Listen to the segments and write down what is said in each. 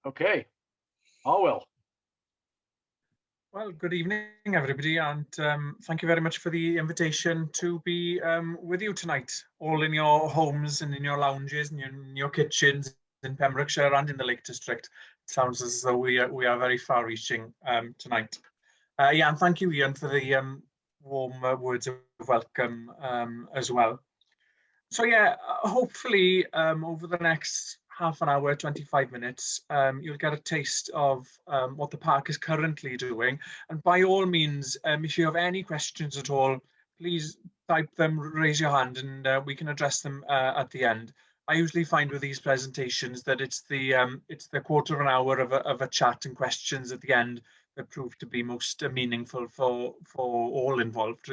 Okay, Arwel. Well, good evening, everybody, and thank you very much for the invitation to be with you tonight, all in your homes and in your lounges and in your kitchens in Pembrokeshire and in the Lake District. It sounds as though we are very far-reaching tonight. Yeah, and thank you, Ian, for the warm words of welcome as well. So yeah, hopefully over the next half an hour, 25 minutes, you'll get a taste of what the park is currently doing. And by all means, if you have any questions at all, please type them, raise your hand, and we can address them at the end. I usually find with these presentations that it's the quarter of an hour of a chat and questions at the end that prove to be most meaningful for all involved,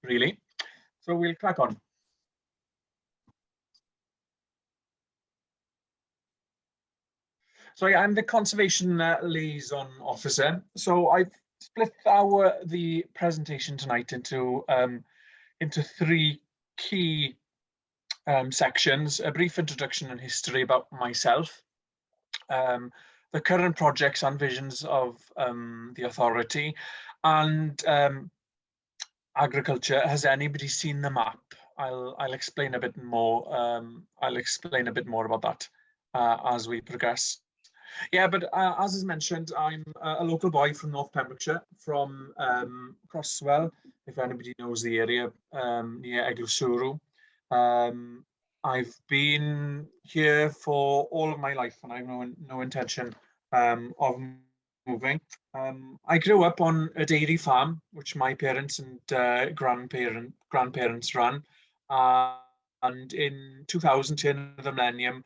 really. So we'll crack on. So yeah, I'm the conservation liaison officer. So I've split the presentation tonight into three key sections: a brief introduction and history about myself, the current projects and visions of the authority, and agriculture. Has anybody seen the map? I'll explain a bit more. I'll explain a bit more about that as we progress. Yeah, but as is mentioned, I'm a local boy from North Pembrokeshire, from Croswell, if anybody knows the area, near Eglwyswrw. I've been here for all of my life, and I have no intention of moving. I grew up on a dairy farm, which my parents and grandparents ran, and in 2000, turn of the millennium,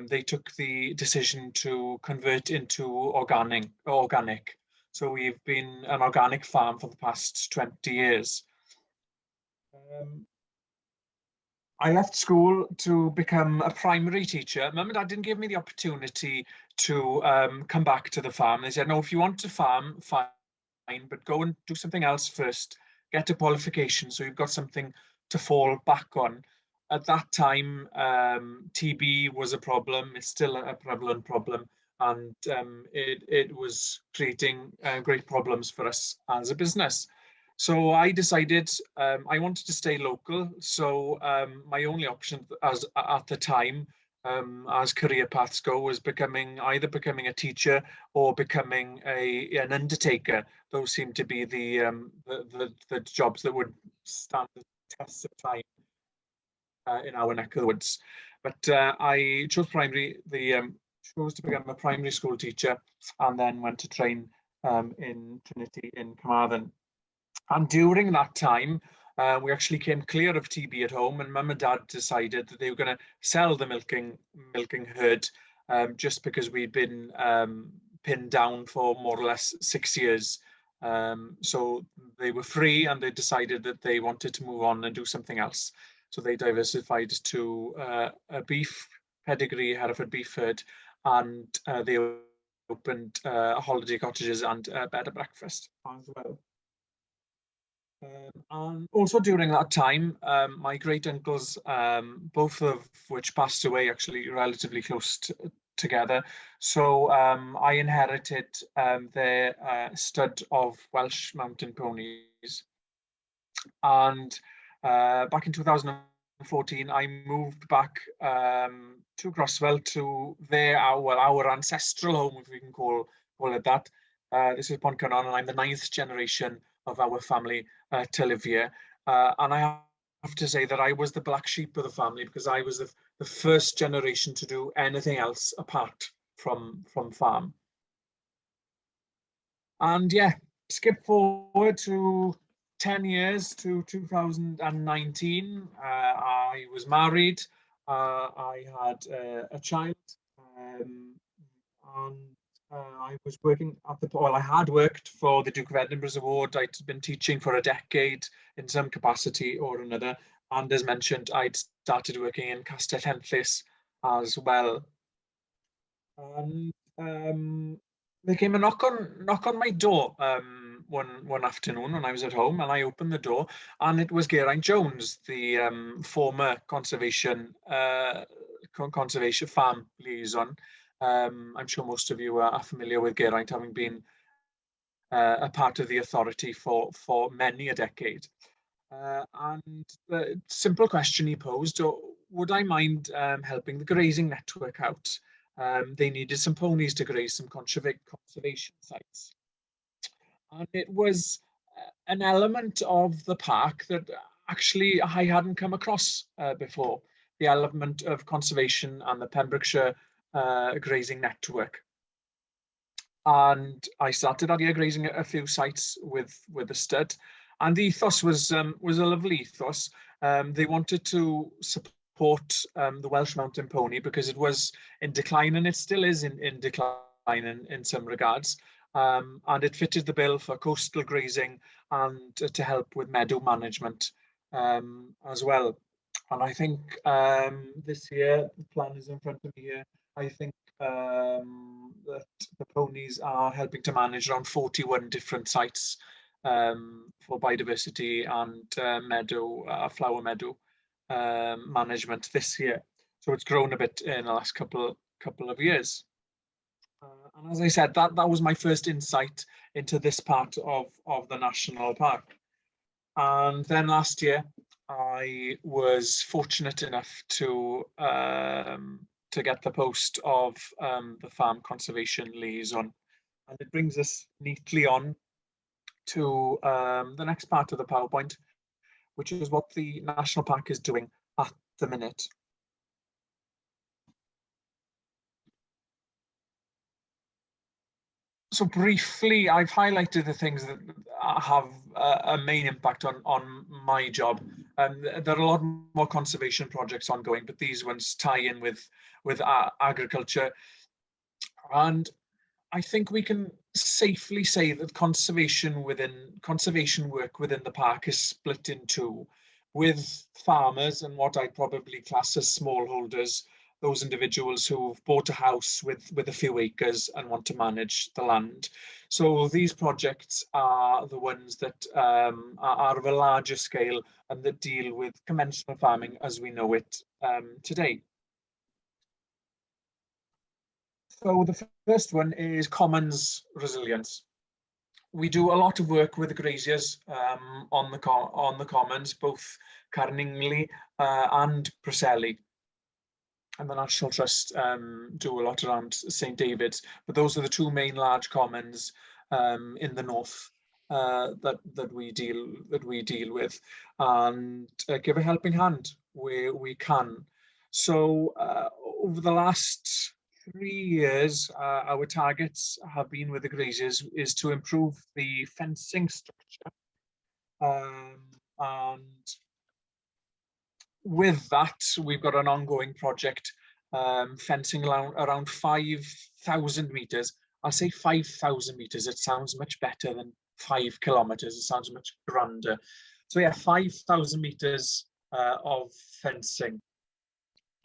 they took the decision to convert into organic. So we've been an organic farm for the past 20 years. I left school to become a primary teacher. Mum and Dad didn't give me the opportunity to come back to the farm. They said, no, if you want to farm, fine, but go and do something else first. Get a qualification so you've got something to fall back on. At that time, TB was a problem. It's still a prevalent problem, and it was creating great problems for us as a business. So I decided I wanted to stay local. So my only option at the time, as career paths go, was either becoming a teacher or becoming an undertaker. Those seem to be the jobs that would stand the test of time in our neck of the woods. But I chose chose to become a primary school teacher, and then went to train in Trinity in Carmarthen. And during that time, we actually came clear of TB at home, and Mum and Dad decided that they were going to sell the milking herd, just because we'd been pinned down for more or less 6 years. So they were free, and they decided that they wanted to move on and do something else. So they diversified to a beef pedigree Hereford beef herd, and they opened holiday cottages and bed and breakfast as well. And also during that time, my great uncles, both of which passed away actually relatively close together. So I inherited their stud of Welsh mountain ponies. And back in 2014, I moved back to Croswell, to our ancestral home, if we can call it that. This is Pontcannon, and I'm the 9th generation of our family to live here. And I have to say that I was the black sheep of the family, because I was the first generation to do anything else apart from farm. And yeah, skip forward to 10 years to 2019. I was married. I had a child, and I was working I had worked for the Duke of Edinburgh's Award. I'd been teaching for a decade in some capacity or another. And as mentioned, I'd started working in Castell Henllys as well. And there came a knock on my door one afternoon when I was at home, and I opened the door, and it was Geraint Jones, the former conservation farm liaison. I'm sure most of you are familiar with Geraint, having been a part of the authority for many a decade. And the simple question he posed, would I mind helping the grazing network out? They needed some ponies to graze some conservation sites. And it was an element of the park that actually I hadn't come across before, the element of conservation and the Pembrokeshire grazing network. And I started out here grazing at a few sites with a stud, and the ethos was a lovely ethos. They wanted to support the Welsh mountain pony because it was in decline, and it still is in decline in some regards. And it fitted the bill for coastal grazing and to help with meadow management as well. And I think this year, the plan is in front of me here, I think that the ponies are helping to manage around 41 different sites for biodiversity and flower meadow management this year. So it's grown a bit in the last couple of years. And as I said, that was my first insight into this part of the national park. And then last year, I was fortunate enough to get the post of the Farm Conservation Liaison. And it brings us neatly on to the next part of the PowerPoint, which is what the National Park is doing at the minute. So briefly, I've highlighted the things that have a main impact on my job. There are a lot more conservation projects ongoing, but these ones tie in with agriculture. And I think we can safely say that conservation work within the park is split in two, with farmers and what I'd probably class as smallholders, those individuals who've bought a house with a few acres and want to manage the land. So these projects are the ones that are of a larger scale and that deal with conventional farming as we know it today. So the first one is commons resilience. We do a lot of work with the graziers on the commons, both Carningley and Preseli. And the National Trust do a lot around St David's, but those are the two main large commons in the north that we deal with, and give a helping hand where we can. So over the last 3 years, our targets have been with the graziers is to improve the fencing structure, and with that, we've got an ongoing project fencing around 5,000 meters. I'll say 5,000 meters. It sounds much better than 5 kilometers. It sounds much grander. So yeah, 5,000 meters of fencing.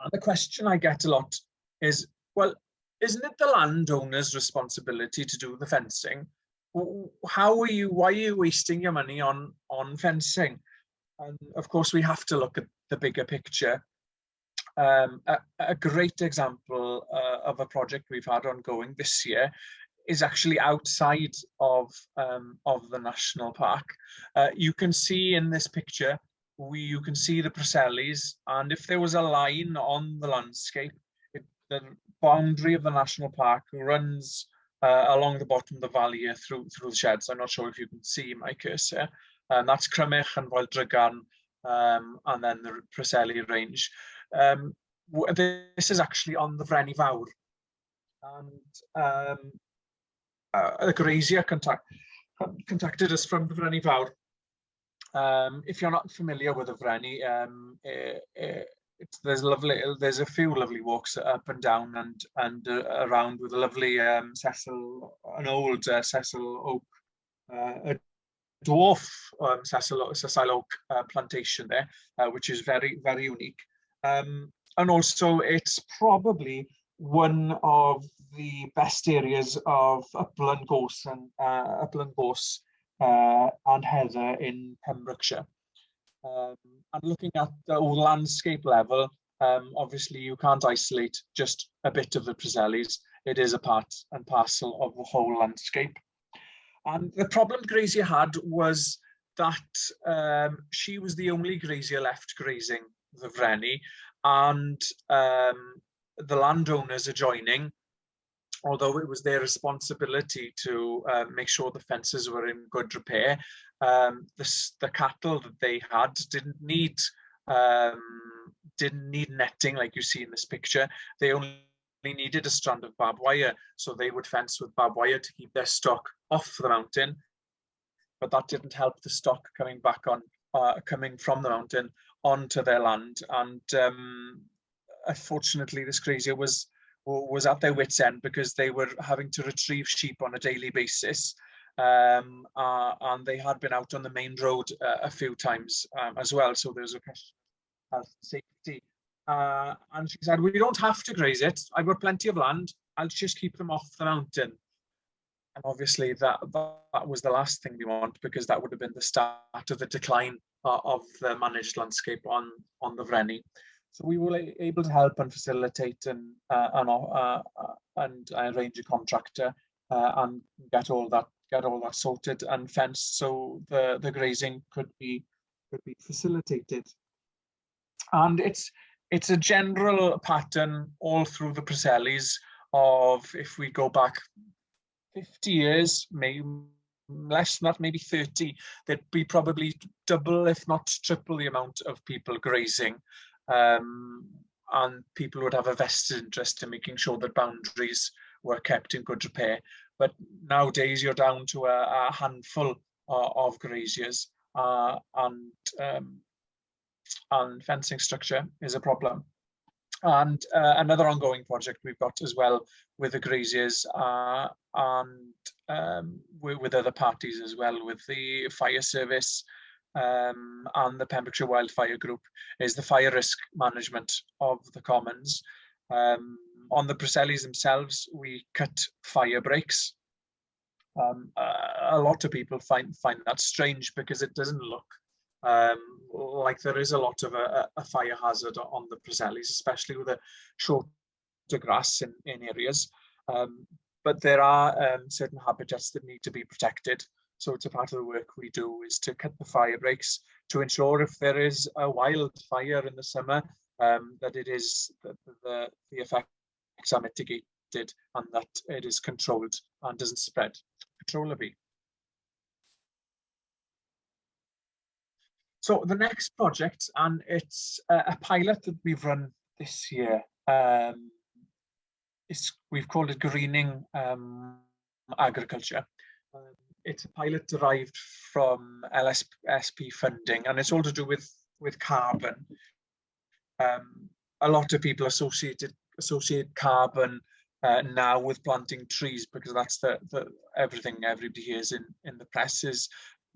And the question I get a lot is, well, isn't it the landowner's responsibility to do the fencing? Why are you wasting your money on fencing? And of course, we have to look at the bigger picture. A great example of a project we've had ongoing this year is actually outside of the national park. You can see in this picture, you can see the Preselis, and if there was a line on the landscape, the boundary of the national park runs along the bottom of the valley here through the sheds. I'm not sure if you can see my cursor. That's Crymych and Foel-Drygan, and then the Preseli range. This is actually on the Frenny Fawr, and a grazier contacted us from the Frenny Fawr. If you're not familiar with the Frenny, there's a few lovely walks up and down and around with a lovely an old Cecil oak, a dwarf Cecil oak plantation there, which is very, very unique. And also it's probably one of the best areas of upland gorse and heather in Pembrokeshire. And looking at the landscape level, Obviously, you can't isolate just a bit of the Preseli's. It is a part and parcel of the whole landscape. And the problem Grazier had was that she was the only grazier left grazing the Vrenny, and the landowners adjoining, although it was their responsibility to make sure the fences were in good repair, the cattle that they had didn't need netting like you see in this picture. They only needed a strand of barbed wire, so they would fence with barbed wire to keep their stock off the mountain. But that didn't help the stock coming from the mountain onto their land. And unfortunately, this grazier was at their wits' end, because they were having to retrieve sheep on a daily basis. And they had been out on the main road a few times as well. So there's a question of health and safety. And she said, we don't have to graze it. I've got plenty of land. I'll just keep them off the mountain. And obviously that was the last thing we want, because that would have been the start of the decline of the managed landscape on the Vrenny. So we were able to help and facilitate and arrange a contractor and get all that sorted and fenced, so the grazing could be facilitated. And it's a general pattern all through the Preseli's of, if we go back 50 years, maybe less than that, maybe 30, there'd be probably double, if not triple, the amount of people grazing. And people would have a vested interest in making sure that boundaries were kept in good repair. But nowadays you're down to a handful of graziers, and fencing structure is a problem. And another ongoing project we've got as well with the graziers and with other parties as well, with the fire service and the Pembrokeshire Wildfire Group, is the fire risk management of the commons. On the Preseli's themselves, we cut fire breaks. A lot of people find that strange, because it doesn't look like there is a lot of a fire hazard on the Preseli's, especially with the shorter grass in areas. But there are certain habitats that need to be protected. So it's a part of the work we do, is to cut the fire breaks to ensure if there is a wildfire in the summer, that it is the effects are mitigated and that it is controlled and doesn't spread controllably. So the next project, and it's a pilot that we've run this year, we've called it Greening Agriculture. It's a pilot derived from LSP funding, and it's all to do with carbon. A lot of people associate carbon now with planting trees, because that's everything everybody hears in the press is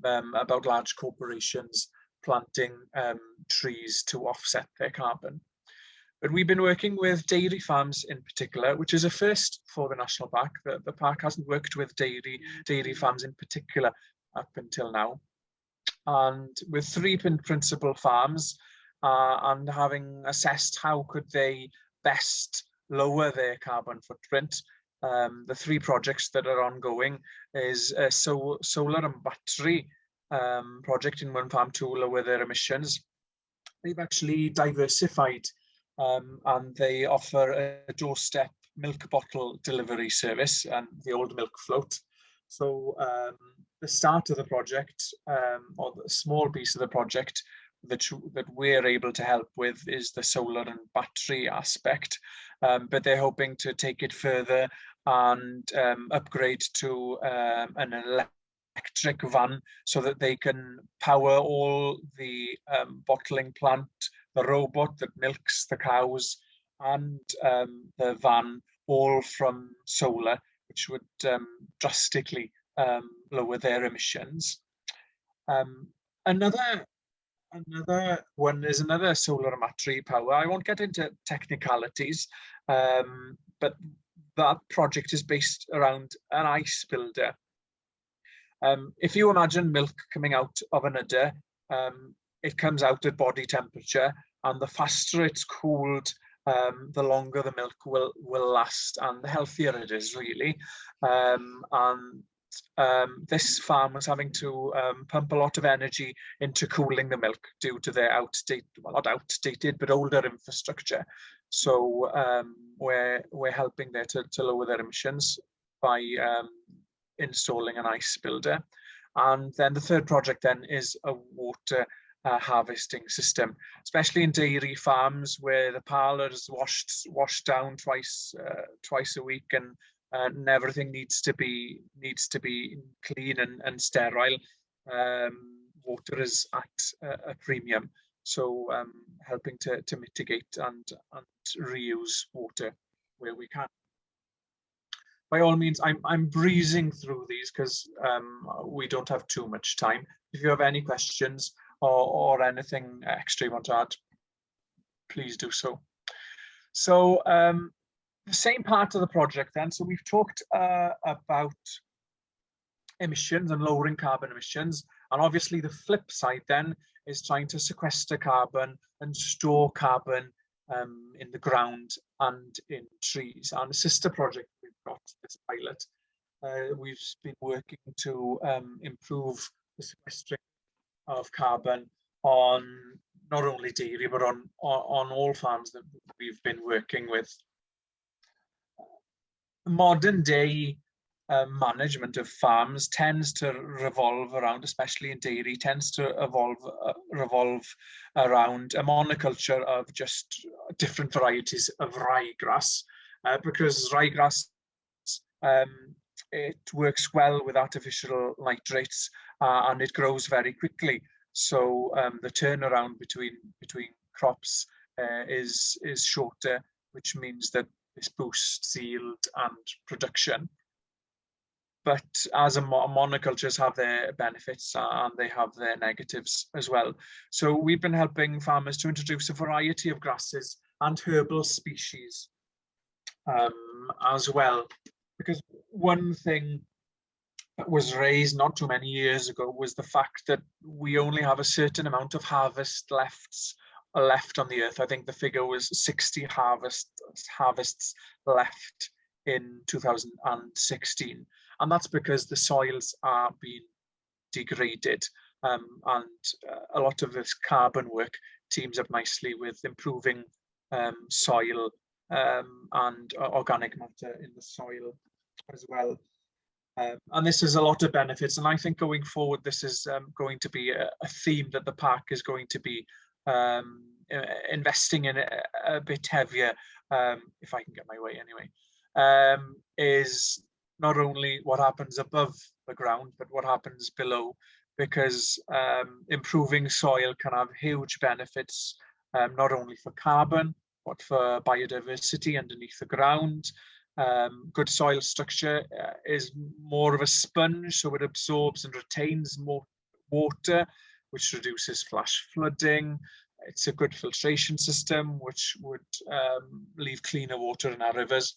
about large corporations planting trees to offset their carbon. But we've been working with dairy farms in particular, which is a first for the national park. The park hasn't worked with dairy farms in particular up until now. And with 3 principal farms, and having assessed how could they best lower their carbon footprint, the 3 projects that are ongoing is a solar and battery project in one farm to lower their emissions. They've actually diversified, and they offer a doorstep milk bottle delivery service and the old milk float. So the start of the project, or the small piece of the project that we're able to help with, is the solar and battery aspect, but they're hoping to take it further and upgrade to an electric van, so that they can power all the bottling plant, the robot that milks the cows, and the van, all from solar, which would drastically lower their emissions. Another one is another solar and battery power. I won't get into technicalities, but that project is based around an ice builder. If you imagine milk coming out of an udder, it comes out at body temperature, and the faster it's cooled, the longer the milk will last, and the healthier it is, really. And this farm was having to pump a lot of energy into cooling the milk due to their outdated, well, not outdated, but older infrastructure. So we're helping there to lower their emissions by installing an ice builder. And then the third project then is a water harvesting system, especially in dairy farms where the parlour is washed down twice a week, and everything needs to be clean and sterile. Water is at a premium, so helping to mitigate and reuse water where we can. By all means, I'm breezing through these because we don't have too much time. If you have any questions or anything extra you want to add, please do so. So the same part of the project then. So we've talked about emissions and lowering carbon emissions. And obviously the flip side then is trying to sequester carbon and store carbon in the ground and in trees. And the sister project we've got, this pilot, we've been working to improve the sequestering of carbon on not only dairy, but on all farms that we've been working with. Modern day management of farms tends to revolve around, especially in dairy, tends to revolve around a monoculture of just different varieties of ryegrass, because ryegrass, it works well with artificial nitrates and it grows very quickly. So the turnaround between crops is shorter, which means that this boosts yield and production. But as monocultures have their benefits and they have their negatives as well. So we've been helping farmers to introduce a variety of grasses and herbal species as well. Because one thing that was raised not too many years ago was the fact that we only have a certain amount of harvest left on the earth. I think the figure was 60 harvests left in 2016. And that's because the soils are being degraded. And a lot of this carbon work teams up nicely with improving soil and organic matter in the soil as well. And this has a lot of benefits. And I think going forward, this is going to be a theme that the park is going to be investing in a bit heavier, if I can get my way anyway, is not only what happens above the ground, but what happens below, because improving soil can have huge benefits, not only for carbon, but for biodiversity underneath the ground. Good soil structure is more of a sponge, so it absorbs and retains more water, which reduces flash flooding. It's a good filtration system, which would leave cleaner water in our rivers,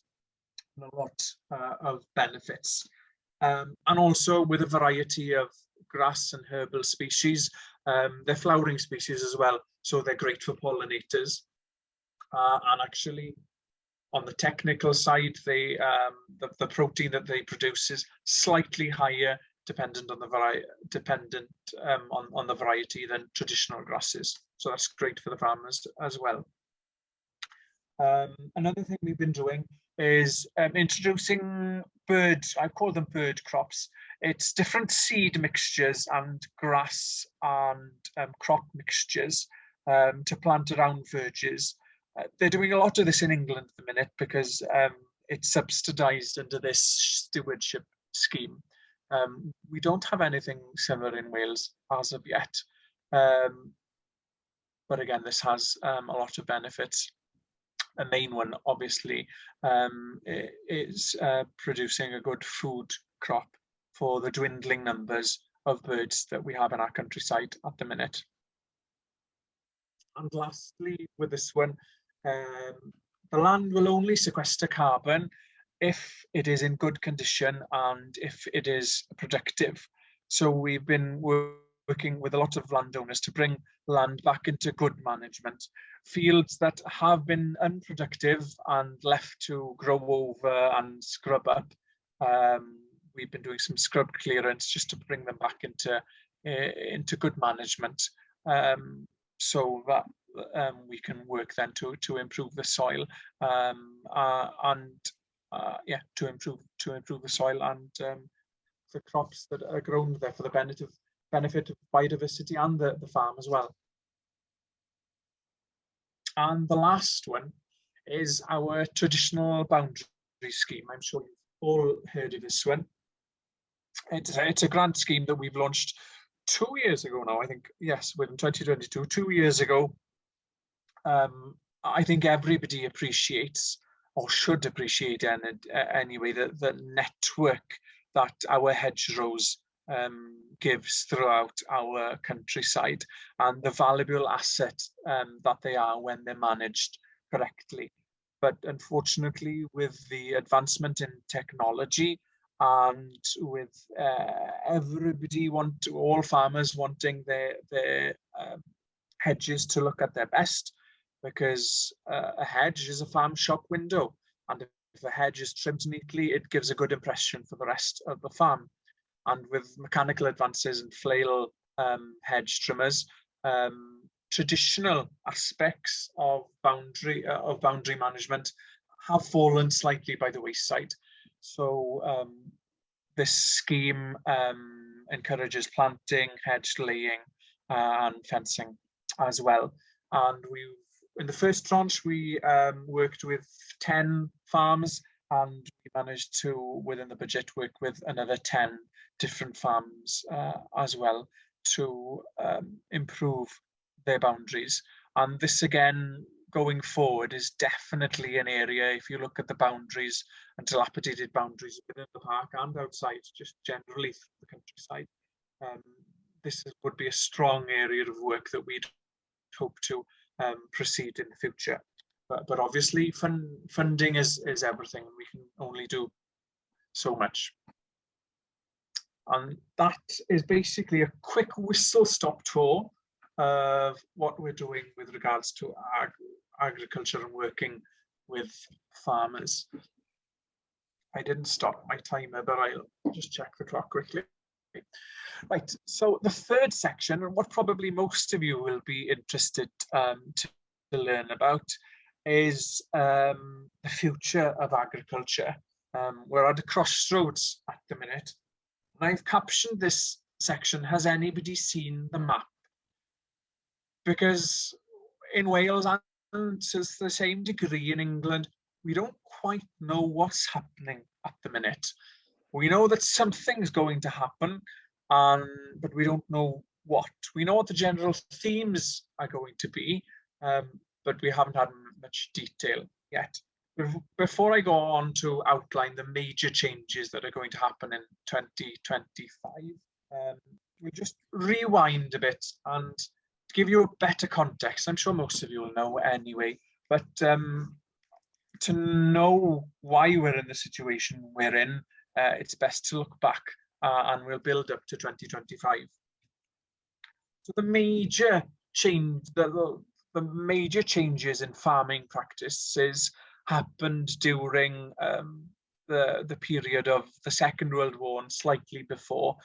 and a lot of benefits. And also with a variety of grass and herbal species, they're flowering species as well, so they're great for pollinators. And actually, on the technical side, the protein that they produce is slightly higher, dependent on the variety than traditional grasses. So that's great for the farmers as well. Another thing we've been doing is introducing birds. I call them bird crops. It's different seed mixtures and grass and crop mixtures to plant around verges. They're doing a lot of this in England at the minute because it's subsidised under this stewardship scheme. We don't have anything similar in Wales as of yet. But again, this has a lot of benefits. A main one, obviously, is producing a good food crop for the dwindling numbers of birds that we have in our countryside at the minute. And lastly, with this one, the land will only sequester carbon if it is in good condition and if it is productive. So we've been working with a lot of landowners to bring land back into good management. Fields that have been unproductive and left to grow over and scrub up. We've been doing some scrub clearance just to bring them back into good management, so that we can work then to improve the soil, to improve the soil and the crops that are grown there for the benefit of biodiversity and the farm as well. And the last one is our traditional boundary scheme. I'm sure you've all heard of this one. It's a grant scheme that we've launched 2 years ago now, I think. Yes, within 2022, 2 years ago. I think everybody appreciates, or should appreciate anyway, the network that our hedgerows gives throughout our countryside, and the valuable asset that they are when they're managed correctly. But unfortunately, with the advancement in technology and with all farmers wanting their hedges to look at their best, because a hedge is a farm shop window, and if the hedge is trimmed neatly, it gives a good impression for the rest of the farm. And with mechanical advances and flail hedge trimmers, traditional aspects of boundary management have fallen slightly by the wayside. So this scheme encourages planting, hedge laying, and fencing as well. And in the first tranche, we worked with 10 farms, and we managed to, within the budget, work with another 10 different farms as well to improve their boundaries. And this, again, going forward, is definitely an area, if you look at the boundaries and dilapidated boundaries within the park and outside, just generally the countryside, this would be a strong area of work that we'd hope to proceed in the future. But obviously, funding is everything. We can only do so much. And that is basically a quick whistle-stop tour of what we're doing with regards to agriculture and working with farmers. I didn't stop my timer, but I'll just check the clock quickly. Right, so the third section, and what probably most of you will be interested to learn about, is the future of agriculture. We're at a crossroads at the minute. And I've captioned this section, has anybody seen the map? Because in Wales, and to the same degree in England, we don't quite know what's happening at the minute. We know that something's going to happen, but we don't know what. We know what the general themes are going to be, but we haven't had much detail yet. Before I go on to outline the major changes that are going to happen in 2025, we'll just rewind a bit and give you a better context. I'm sure most of you will know anyway, but to know why we're in the situation we're in, it's best to look back and we'll build up to 2025. So the major changes in farming practices happened during the period of the Second World War and slightly before,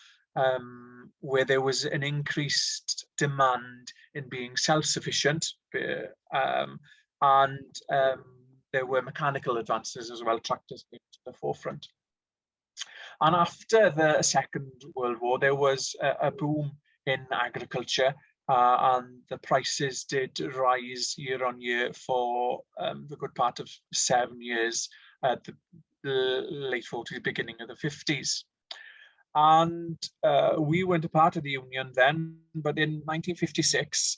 where there was an increased demand in being self-sufficient, and there were mechanical advances as well. Tractors came to the forefront. And after the Second World War, there was a boom in agriculture, and the prices did rise year on year for the good part of 7 years, at the late 40s, beginning of the 50s. And we weren't a part of the union then, but in 1956,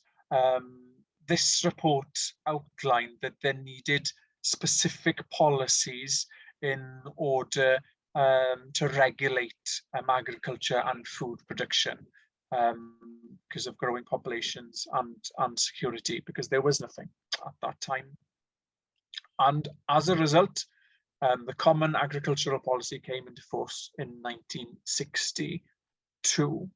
this report outlined that there needed specific policies in order to regulate agriculture and food production, because of growing populations and security, because there was nothing at that time. And as a result, the Common Agricultural Policy came into force in 1962.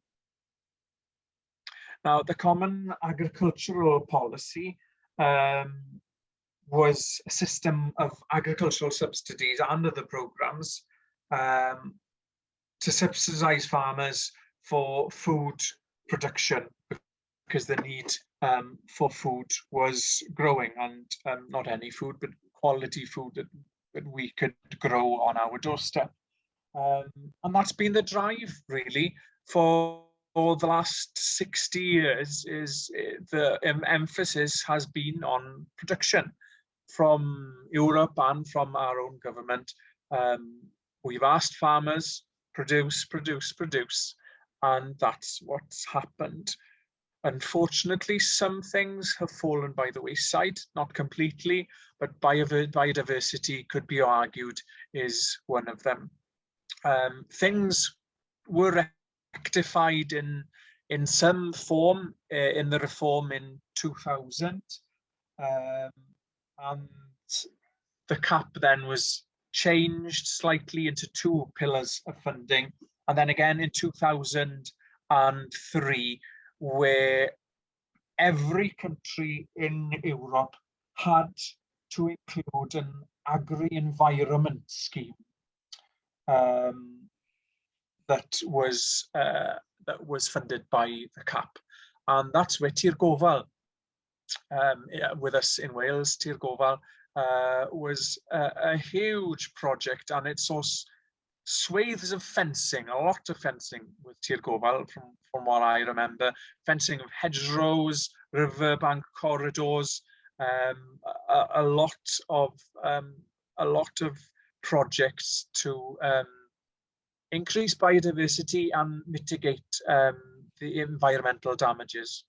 Now, the Common Agricultural Policy was a system of agricultural subsidies and other programs to subsidise farmers for food production, because the need for food was growing, and not any food, but quality food that we could grow on our doorstep. And that's been the drive, really, for the last 60 years. Is the emphasis has been on production from Europe and from our own government. We've asked farmers, produce, produce, produce, and that's what's happened. Unfortunately, some things have fallen by the wayside, not completely, but biodiversity could be argued is one of them. Things were rectified in some form in the reform in 2000, and the CAP then was changed slightly into 2 pillars of funding, and then again in 2003, where every country in Europe had to include an agri-environment scheme that was funded by the CAP, and that's where Tir Gofal, with us in Wales, Tir Gofal was a huge project, and it saw swathes of fencing, a lot of fencing with Tir Gofal, from what I remember, fencing of hedgerows, riverbank corridors, a lot of projects to increase biodiversity and mitigate the environmental damages.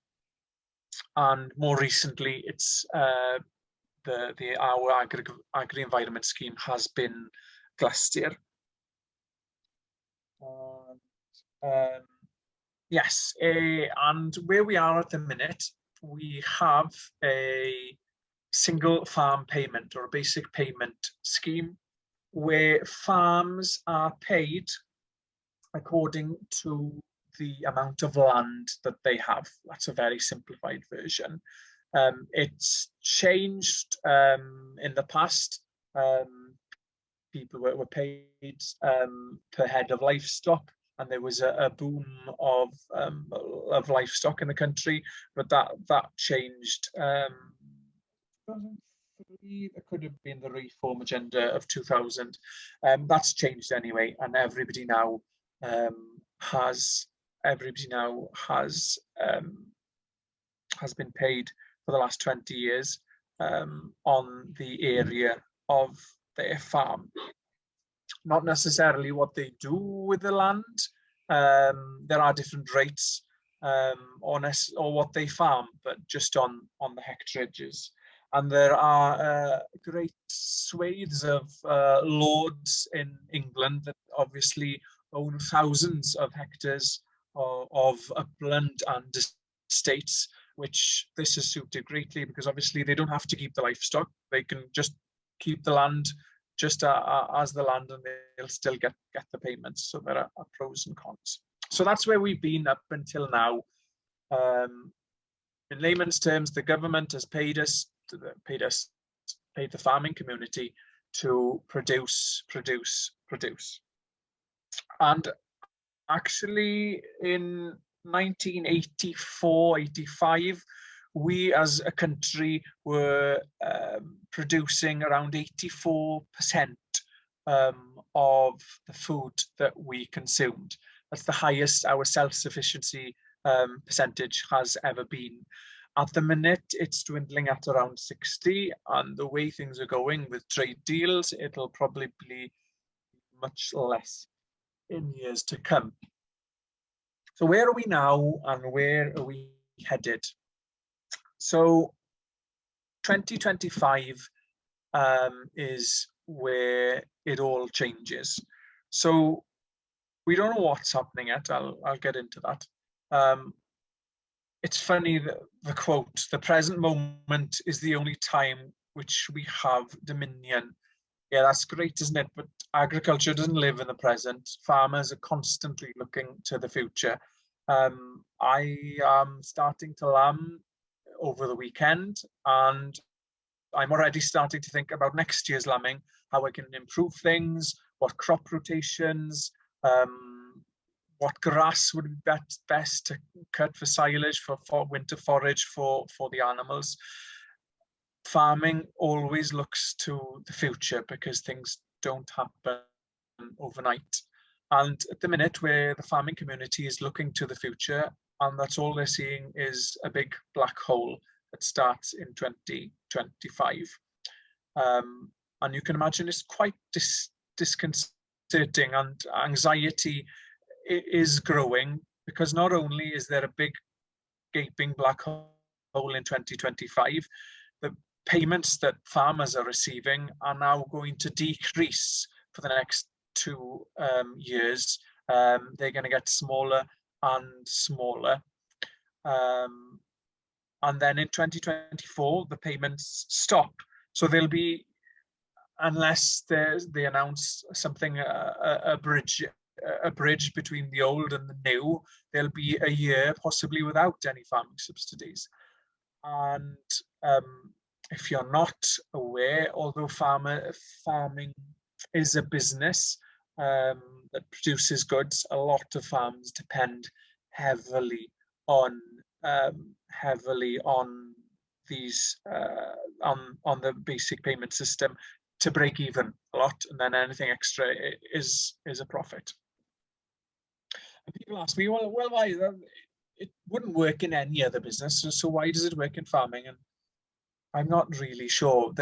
And more recently, it's our agri-environment scheme has been Glastir. Yes, and where we are at the minute, we have a single farm payment, or a basic payment scheme, where farms are paid according to the amount of land that they have. That's a very simplified version. It's changed in the past. People were paid per head of livestock, and there was a boom of livestock in the country, but that changed. 2003, it could have been the reform agenda of 2000. That's changed anyway, and everybody now has been paid for the last 20 years on the area of their farm. Not necessarily what they do with the land. There are different rates or what they farm, but just on the hectareages. And there are great swathes of lords in England that obviously own thousands of hectares of upland and estates, which this has suited greatly, because obviously they don't have to keep the livestock. They can just keep the land just as the land, and they'll still get the payments. So there are pros and cons. So that's where we've been up until now. In layman's terms, the government has paid the farming community to produce. And actually in 1984-85, we as a country were producing around 84% of the food that we consumed. That's the highest our self-sufficiency percentage has ever been. At the minute, it's dwindling at around 60, and the way things are going with trade deals, it'll probably be much less in years to come. So where are we now, and where are we headed? So 2025 is where it all changes. So we don't know what's happening yet. I'll get into that. It's funny that the quote, "The present moment is the only time which we have dominion." Yeah, that's great, isn't it? But agriculture doesn't live in the present. Farmers are constantly looking to the future. I am starting to lamb over the weekend, and I'm already starting to think about next year's lambing, how I can improve things, what crop rotations, what grass would be best to cut for silage, for winter forage for the animals. Farming always looks to the future because things don't happen overnight. And at the minute, where the farming community is looking to the future, and that's all they're seeing is a big black hole that starts in 2025. And you can imagine it's quite disconcerting, and anxiety is growing, because not only is there a big gaping black hole in 2025, the payments that farmers are receiving are now going to decrease for the next 2 years. They're going to get smaller and smaller. And then in 2024, the payments stop. So there'll be, unless they announce something, a bridge between the old and the new, there'll be a year possibly without any farming subsidies. And if you're not aware, although farming is a business that produces goods, a lot of farms depend heavily on these on the basic payment system to break even a lot, and then anything extra is a profit. And people ask me, well, why? It wouldn't work in any other business, so why does it work in farming? And I'm not really sure.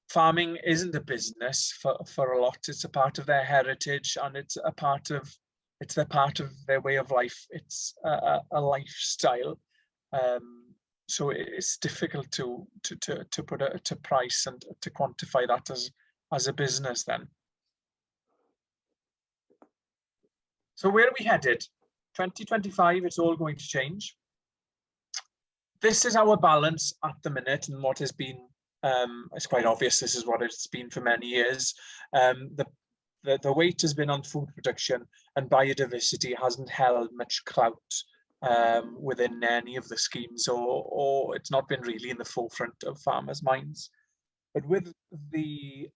Farming isn't a business for a lot. It's a part of their heritage, and it's a part of their way of life. It's a lifestyle. So it's difficult to put a price and to quantify that as a business then. So where are we headed? 2025, it's all going to change. This is our balance at the minute, and what has been, it's quite obvious this is what it's been for many years. The weight has been on food production, and biodiversity hasn't held much clout within any of the schemes, or it's not been really in the forefront of farmers' minds. But with the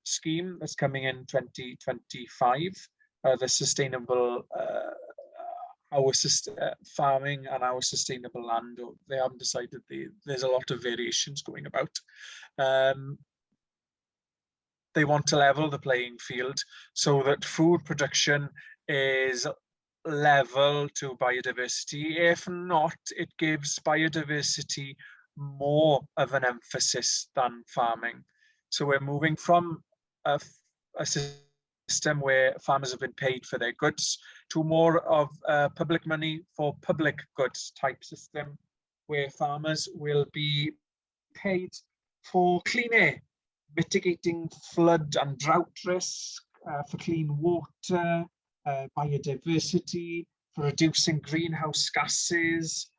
scheme that's coming in 2025, the sustainable farming and our sustainable land, they haven't decided. There's a lot of variations going about. They want to level the playing field so that food production is level to biodiversity. If not, it gives biodiversity more of an emphasis than farming. So we're moving from a system where farmers have been paid for their goods to more of a public money for public goods type system, where farmers will be paid for clean air, mitigating flood and drought risk, for clean water, biodiversity, for reducing greenhouse gases,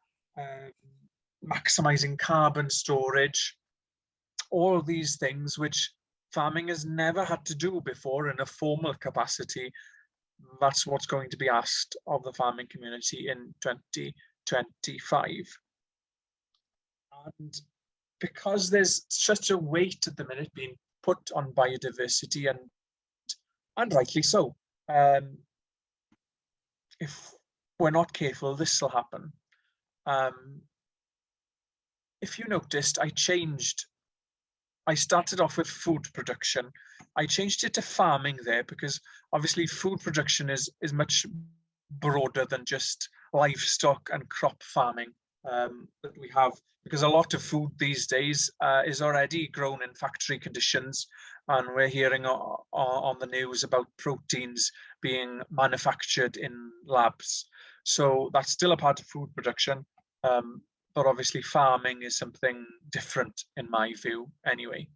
maximizing carbon storage, all these things which farming has never had to do before in a formal capacity. That's what's going to be asked of the farming community in 2025. And because there's such a weight at the minute being put on biodiversity, and rightly so, if we're not careful, this will happen. If you noticed, I started off with food production. I changed it to farming there because obviously food production is much broader than just livestock and crop farming that we have, because a lot of food these days is already grown in factory conditions, and we're hearing on the news about proteins being manufactured in labs. So that's still a part of food production, but obviously farming is something different in my view anyway.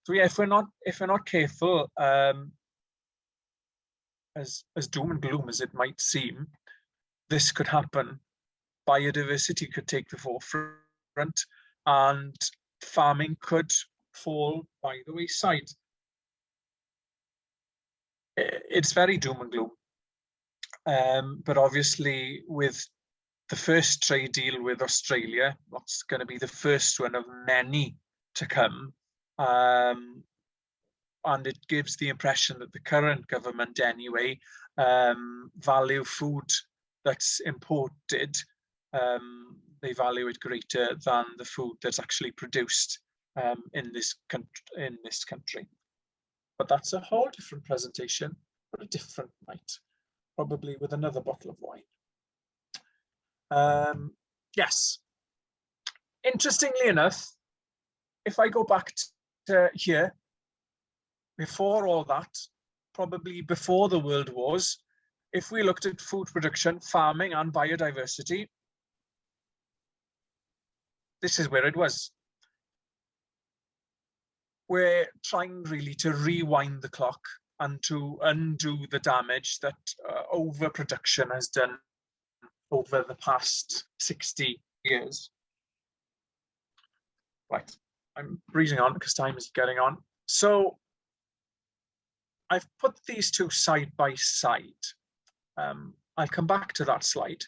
So yeah, if we're not careful, as doom and gloom as it might seem, this could happen. Biodiversity could take the forefront, and farming could fall by the wayside. It's very doom and gloom. But obviously with the first trade deal with Australia, that's going to be the first one of many to come. And it gives the impression that the current government anyway value food that's imported. They value it greater than the food that's actually produced in this country. But that's a whole different presentation for a different night, probably with another bottle of wine. Yes. Interestingly enough, if I go back to here, before all that, probably before the World Wars, if we looked at food production, farming, and biodiversity, this is where it was. We're trying really to rewind the clock and to undo the damage that overproduction has done over the past 60 years. Right, I'm breezing on because time is getting on. So I've put these two side by side. I'll come back to that slide.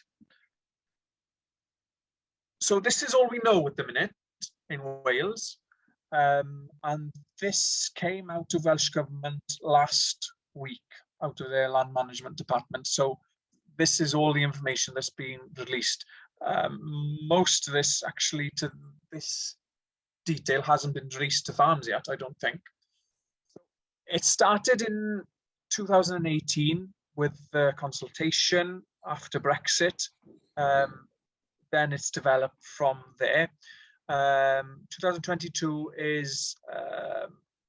So this is all we know at the minute in Wales. And this came out of Welsh Government last week, out of their land management department. So this is all the information that's been released. Most of this, actually, to this detail hasn't been released to farms yet, I don't think. It started in 2018 with the consultation after Brexit. Then it's developed from there. 2022 is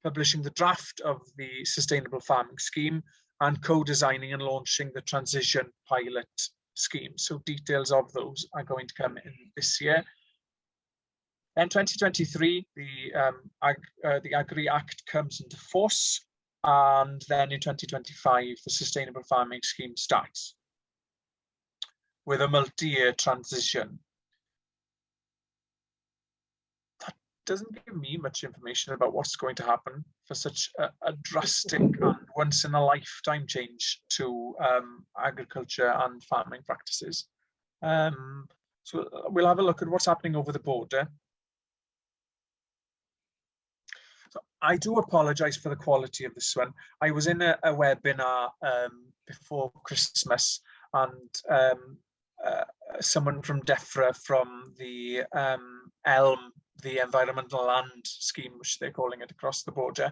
publishing the draft of the Sustainable Farming Scheme and co-designing and launching the Transition Pilot Scheme. So details of those are going to come in this year. Then 2023, the Agri Act comes into force, and then in 2025, the Sustainable Farming Scheme starts with a multi-year transition. That doesn't give me much information about what's going to happen for such a drastic and once-in-a-lifetime change to agriculture and farming practices. So we'll have a look at what's happening over the border. So I do apologise for the quality of this one. I was in a webinar before Christmas, and someone from DEFRA, from the ELM, the Environmental Land Scheme, which they're calling it across the border,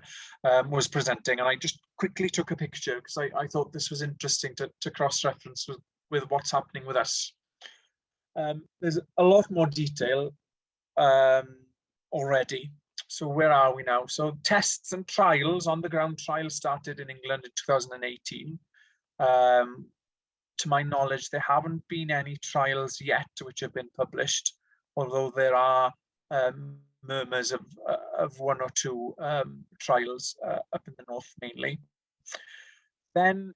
was presenting, and I just quickly took a picture because I thought this was interesting to cross-reference with what's happening with us. There's a lot more detail already. So where are we now? So tests and trials, on-the-ground trials started in England in 2018. To my knowledge, there haven't been any trials yet which have been published, although there are murmurs of one or two trials up in the north mainly. Then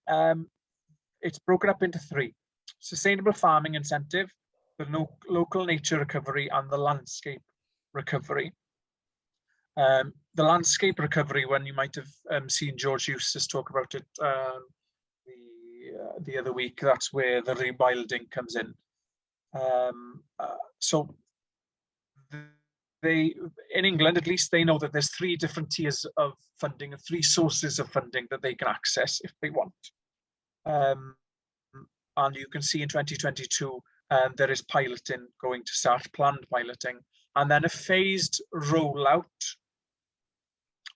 it's broken up into three: sustainable farming incentive, the local nature recovery, and the landscape recovery. The landscape recovery one, you might have seen George Eustace talk about it the other week. That's where the rewilding comes in. So in England, at least, they know that there's three different tiers of funding, three sources of funding that they can access if they want. And you can see in 2022, there is piloting going to start, planned piloting, and then a phased rollout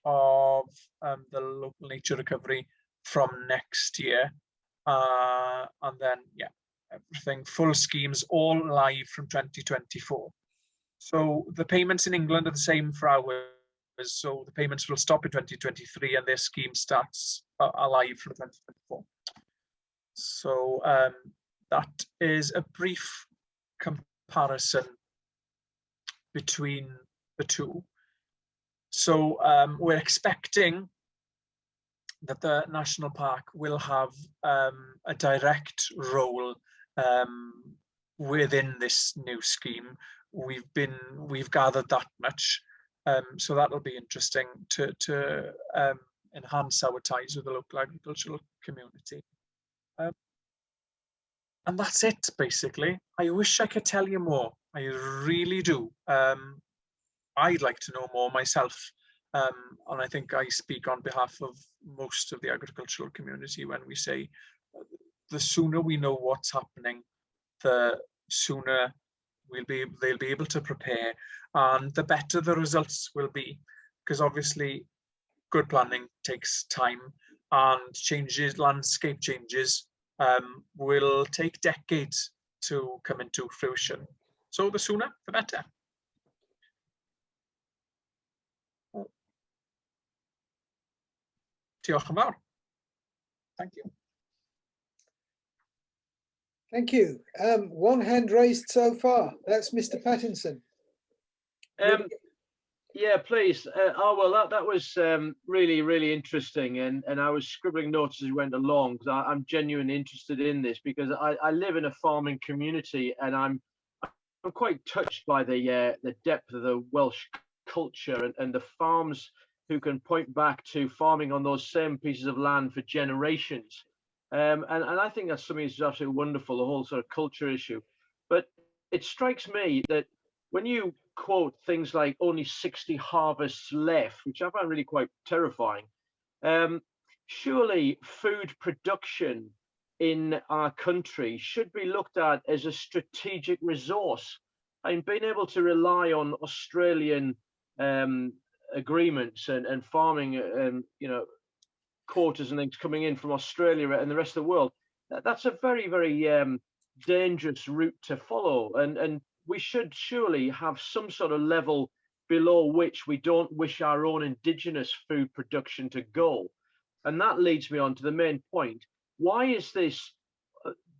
of the local nature recovery from next year. And then, yeah, everything, full schemes, all live from 2024. So the payments in England are the same for ours. So the payments will stop in 2023 and their scheme starts alive from 2024. So that is a brief comparison between the two. So we're expecting that the national park will have a direct role within this new scheme. We've gathered that much, so that'll be interesting to enhance our ties with the local agricultural community. And that's it, basically. I wish I could tell you more. I really do. I'd like to know more myself. And I think I speak on behalf of most of the agricultural community when we say the sooner we know what's happening, the sooner they'll be able to prepare, and the better the results will be. Because obviously good planning takes time, and landscape changes will take decades to come into fruition. So the sooner, the better. Diolch yn fawr. Thank you. Thank you. One hand raised so far. That's Mr. Pattinson. Yeah, please. Well, that was really, really interesting. And I was scribbling notes as we went along, because I'm genuinely interested in this, because I live in a farming community, and I'm quite touched by the depth of the Welsh culture and the farms who can point back to farming on those same pieces of land for generations. And I think that's something that's absolutely wonderful, the whole sort of culture issue. But it strikes me that when you quote things like only 60 harvests left, which I find really quite terrifying, surely food production in our country should be looked at as a strategic resource. And being able to rely on Australian agreements and farming, quotas and things coming in from Australia and the rest of the world, that's a very, very dangerous route to follow. And we should surely have some sort of level below which we don't wish our own indigenous food production to go. And that leads me on to the main point. Why is this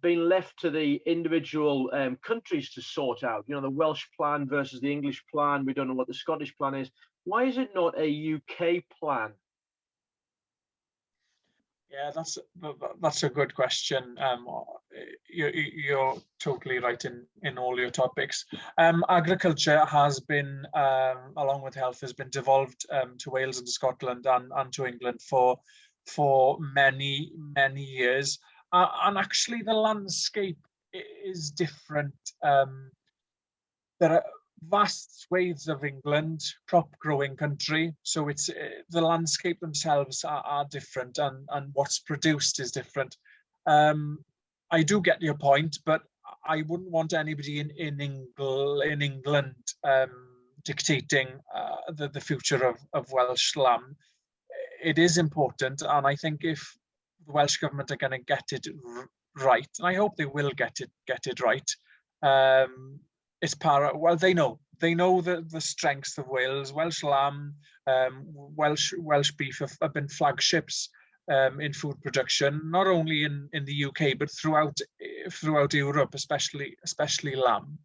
being left to the individual countries to sort out? The Welsh plan versus the English plan. We don't know what the Scottish plan is. Why is it not a UK plan? Yeah, that's a good question. You're totally right in all your topics. Agriculture has been, along with health, has been devolved to Wales and Scotland and to England for many, many years. And actually, the landscape is different. There are vast swathes of England, crop-growing country, so it's the landscape themselves are different, and what's produced is different. I do get your point, but I wouldn't want anybody in England dictating the future of Welsh lamb. It is important, and I think if the Welsh government are going to get it right, and I hope they will get it right, well, they know the strengths of Wales. Welsh lamb, Welsh beef have been flagships in food production, not only in the UK but throughout Europe, especially lamb.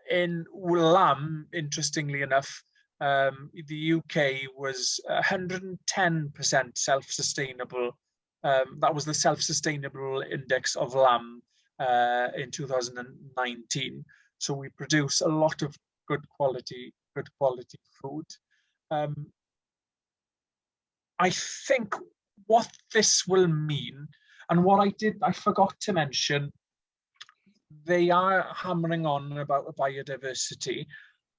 In lamb, interestingly enough, the UK was 110% self-sustainable. That was the self-sustainable index of lamb in 2019. So we produce a lot of good quality food. I think what this will mean, and what I forgot to mention, they are hammering on about biodiversity,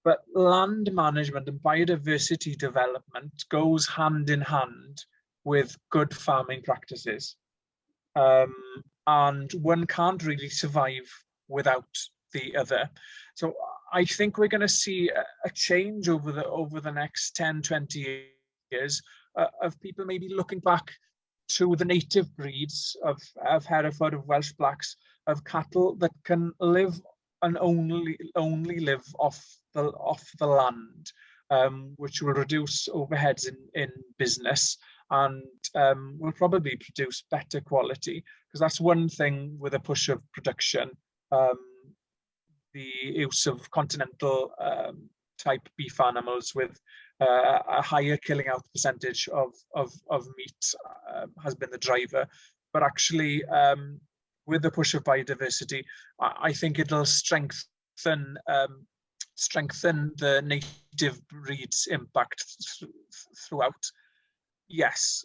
but land management and biodiversity development goes hand in hand with good farming practices. And one can't really survive without the other. So I think we're going to see a change over the next 10, 20 years of people maybe looking back to the native breeds of Hereford, of Welsh Blacks, of cattle that can live and only live off the land, which will reduce overheads in business, and will probably produce better quality, because that's one thing with a push of production. The use of continental type beef animals with a higher killing out percentage of meat has been the driver. But actually, with the push of biodiversity, I think it'll strengthen the native breeds impact throughout. Yes,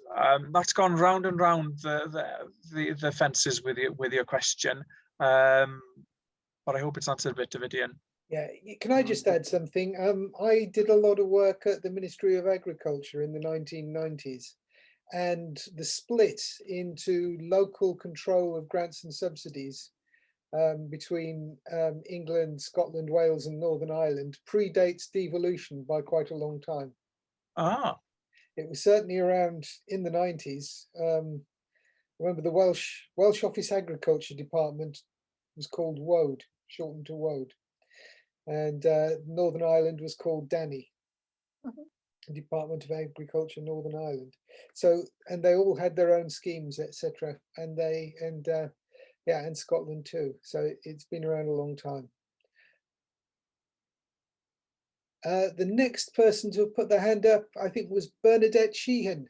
that's gone round and round the fences with your question, but I hope it's answered a bit of it, Ian. Yeah, can I just add something? I did a lot of work at the Ministry of Agriculture in the 1990s, and the split into local control of grants and subsidies between England, Scotland, Wales, and Northern Ireland predates devolution by quite a long time. Ah, It was certainly around in the 90s. Remember the Welsh Office Agriculture Department was called WODE, shortened to WODE, and Northern Ireland was called DANI, Department of Agriculture, Northern Ireland. So, and they all had their own schemes, etc. And and Scotland too. So it's been around a long time. The next person to put their hand up, I think, was Bernadette Sheehan.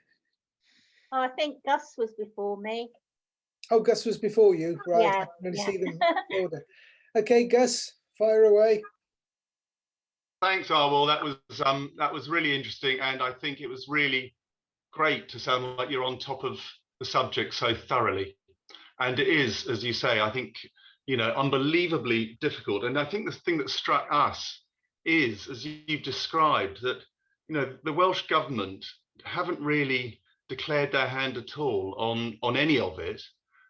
Oh, I think Gus was before me. Oh, Gus was before you, right? Yeah, I can only yeah. see them in order. Okay, Gus, fire away. Thanks, Arwel. That was really interesting, and I think it was really great to sound like you're on top of the subject so thoroughly. And it is, as you say, I think, unbelievably difficult. And I think the thing that struck us is, as you've described, that the Welsh government haven't really declared their hand at all on any of it,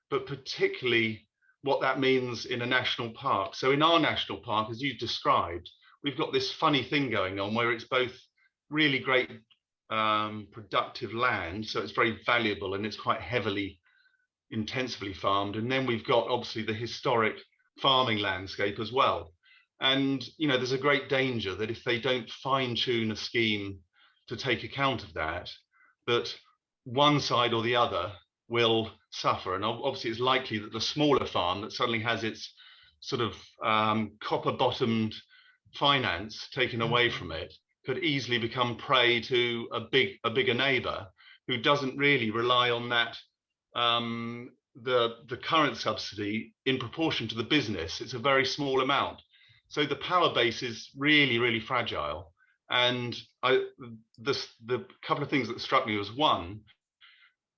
but particularly what that means in a national park. So in our national park, as you described, we've got this funny thing going on where it's both really great productive land, so it's very valuable and it's quite heavily intensively farmed, and then we've got obviously the historic farming landscape as well. And there's a great danger that if they don't fine-tune a scheme to take account of that one side or the other will suffer. And obviously it's likely that the smaller farm that suddenly has its sort of copper-bottomed finance taken away from it could easily become prey to a bigger neighbour who doesn't really rely on that the current subsidy in proportion to the business. It's a very small amount, so the power base is really, really fragile. And the couple of things that struck me was, one,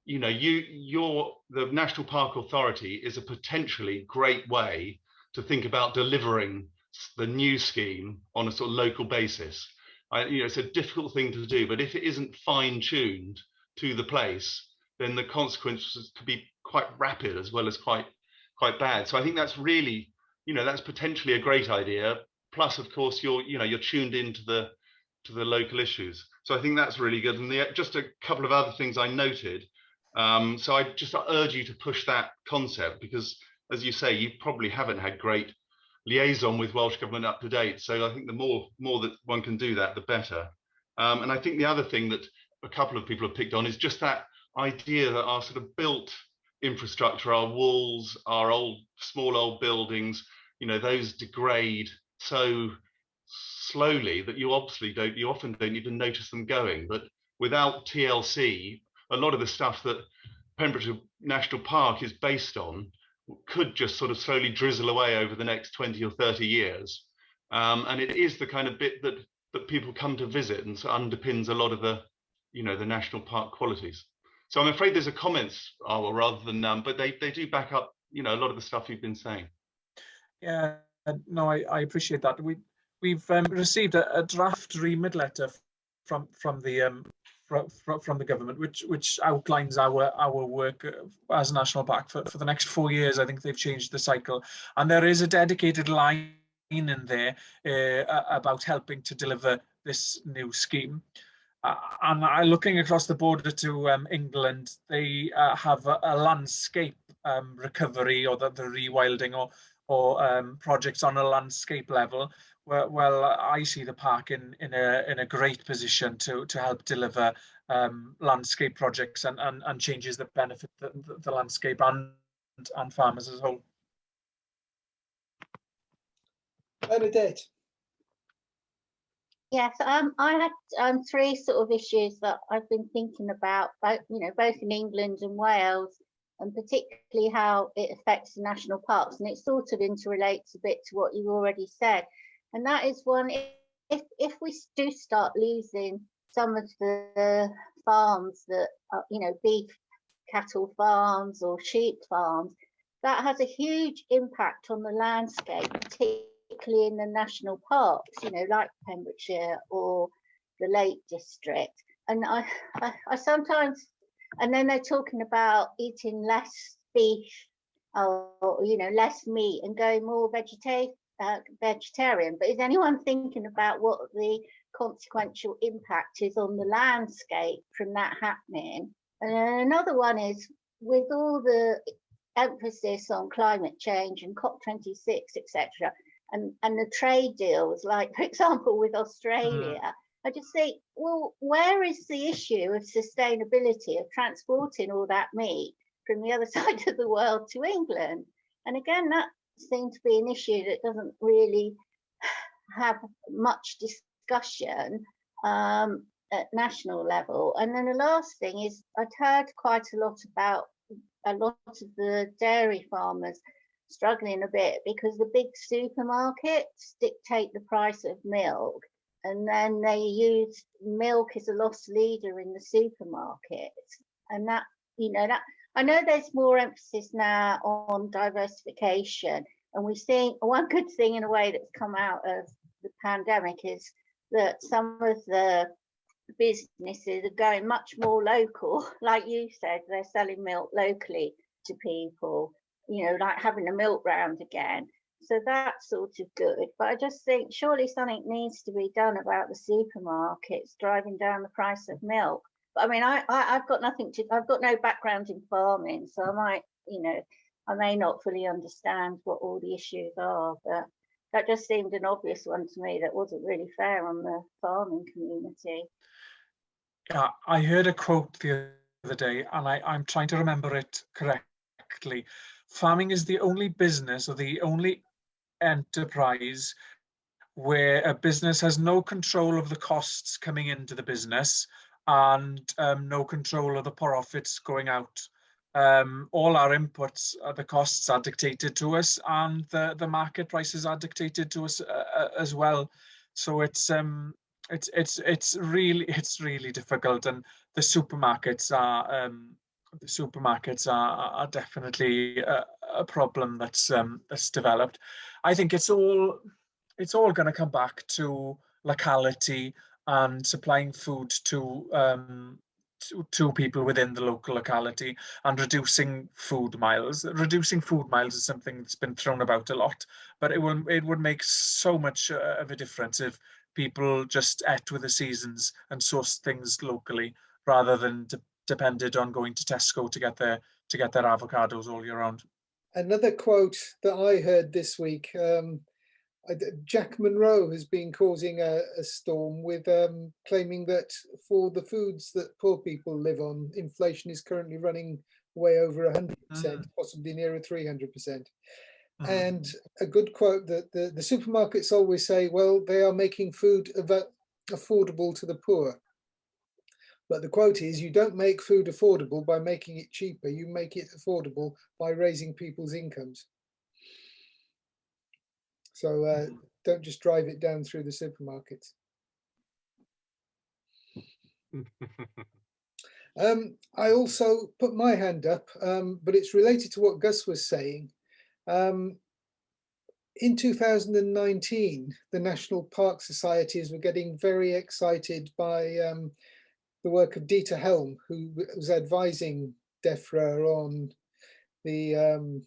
the National Park Authority is a potentially great way to think about delivering the new scheme on a sort of local basis. It's a difficult thing to do, but if it isn't fine-tuned to the place, then the consequences could be quite rapid as well as quite bad. So I think that's really, that's potentially a great idea. Plus, of course, you're tuned into the local issues. So I think that's really good. And just a couple of other things I noted. So I just urge you to push that concept, because, as you say, you probably haven't had great liaison with Welsh Government up to date. So I think the more that one can do that, the better. And I think the other thing that a couple of people have picked on is just that idea that our sort of built infrastructure, our walls, our small old buildings, those degrade so slowly that you often don't even notice them going. But without TLC, a lot of the stuff that Pembrokeshire National Park is based on could just sort of slowly drizzle away over the next 20 or 30 years. And it is the kind of bit that people come to visit, and so underpins a lot of the national park qualities. So I'm afraid there's a comments, rather than but they do back up a lot of the stuff you've been saying. Yeah, no, I appreciate that. We've received a draft remit letter from the government, which outlines our work as a national park for the next 4 years. I think they've changed the cycle, and there is a dedicated line in there about helping to deliver this new scheme. And looking across the border to England, they have a landscape recovery, or the rewilding or projects on a landscape level. Well, I see the park in a great position to help deliver landscape projects and changes that benefit the landscape and farmers as a whole. Bernadette. Yes, I had three sort of issues that I've been thinking about, both in England and Wales, and particularly how it affects the national parks. And it sort of interrelates a bit to what you already said. And that is one, if we do start losing some of the farms that are, you know, beef cattle farms or sheep farms, that has a huge impact on the landscape, particularly in the national parks, you know, like Pembrokeshire or the Lake District. And I sometimes, and then they're talking about eating less beef or, you know, less meat and going more vegetarian. But is anyone thinking about what the consequential impact is on the landscape from that happening? And another one is, with all the emphasis on climate change and COP26, etc., and the trade deals, like for example with Australia, I just think, well, where is the issue of sustainability of transporting all that meat from the other side of the world to England? And again, that seems to be an issue that doesn't really have much discussion at national level. And then the last thing is, I'd heard quite a lot about a lot of the dairy farmers struggling a bit because the big supermarkets dictate the price of milk, and then they use milk as a loss leader in the supermarkets. And that, you know, that I know there's more emphasis now on diversification, and we're seeing one good thing in a way that's come out of the pandemic is that some of the businesses are going much more local. Like you said, they're selling milk locally to people, you know, like having a milk round again. So that's sort of good. But I just think surely something needs to be done about the supermarkets driving down the price of milk. But I mean, I've got I've got no background in farming, so I might, you know, I may not fully understand what all the issues are, but that just seemed an obvious one to me that wasn't really fair on the farming community. Yeah, I heard a quote the other day, and I'm trying to remember it correctly. Farming is the only business or the only enterprise where a business has no control of the costs coming into the business and no control of the profits going out. All our inputs, the costs are dictated to us, and the market prices are dictated to us as well. So it's really difficult, and the supermarkets are definitely a problem that's developed. I think it's all going to come back to locality and supplying food to people within the local locality, and reducing food miles. Reducing food miles is something that's been thrown about a lot, but it would make so much of a difference if people just ate with the seasons and sourced things locally rather than depended on going to Tesco to get their avocados all year round. Another quote that I heard this week, Jack Monroe has been causing a storm with claiming that for the foods that poor people live on, inflation is currently running way over 100%, possibly nearer 300%. And a good quote that the supermarkets always say, well, they are making food affordable to the poor. But the quote is, you don't make food affordable by making it cheaper, you make it affordable by raising people's incomes. So don't just drive it down through the supermarkets. I also put my hand up, but it's related to what Gus was saying. In 2019, the National Park Societies were getting very excited by the work of Dieter Helm, who was advising DEFRA on the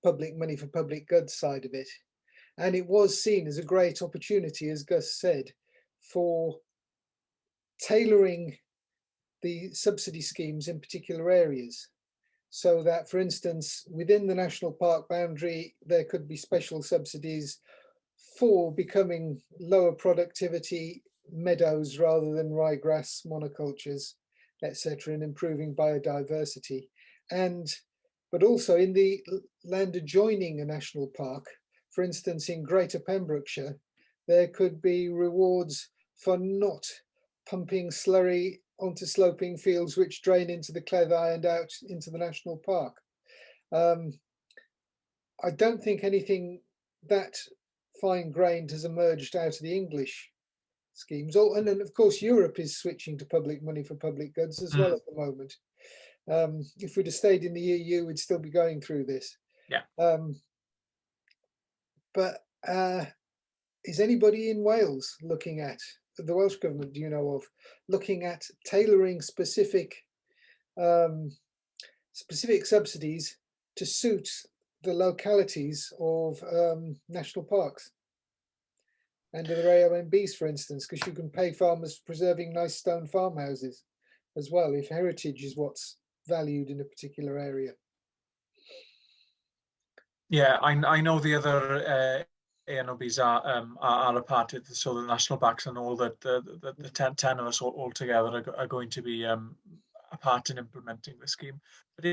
public money for public goods side of it. And it was seen as a great opportunity, as Gus said, for tailoring the subsidy schemes in particular areas. So that, for instance, within the national park boundary, there could be special subsidies for becoming lower productivity meadows rather than ryegrass monocultures, etc., and improving biodiversity. But also in the land adjoining a national park, for instance, in Greater Pembrokeshire, there could be rewards for not pumping slurry onto sloping fields which drain into the Cleddau and out into the national park. I don't think anything that fine-grained has emerged out of the English schemes. Oh, and then of course Europe is switching to public money for public goods as well at the moment. If we'd have stayed in the EU, we'd still be going through this. Yeah. But is anybody in Wales looking at, the Welsh government, do you know of, looking at tailoring specific subsidies to suit the localities of national parks and their AONBs, for instance, because you can pay farmers for preserving nice stone farmhouses as well, if heritage is what's valued in a particular area. Yeah, I know the other ANOBs are a part of the, so the national parks and all that the 10 of us all together are going to be a part in implementing the scheme. But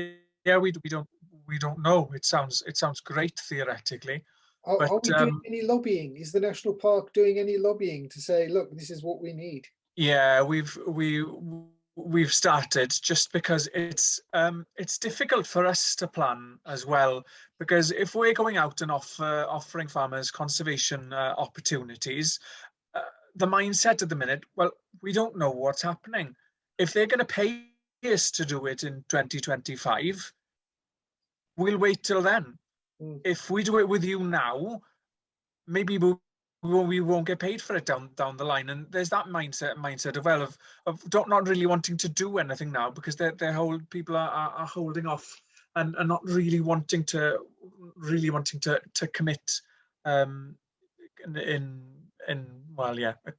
yeah, we don't know. It sounds great theoretically. Are but we doing any lobbying? Is the national park doing any lobbying to say, look, this is what we need? Yeah, we've started, just because it's difficult for us to plan as well, because if we're going out and offering farmers conservation opportunities, the mindset at the minute, well, we don't know what's happening. If they're going to pay us to do it in 2025, we'll wait till then. If we do it with you now, maybe we won't get paid for it down the line. And there's that mindset of not really wanting to do anything now, because people are holding off and not really wanting to commit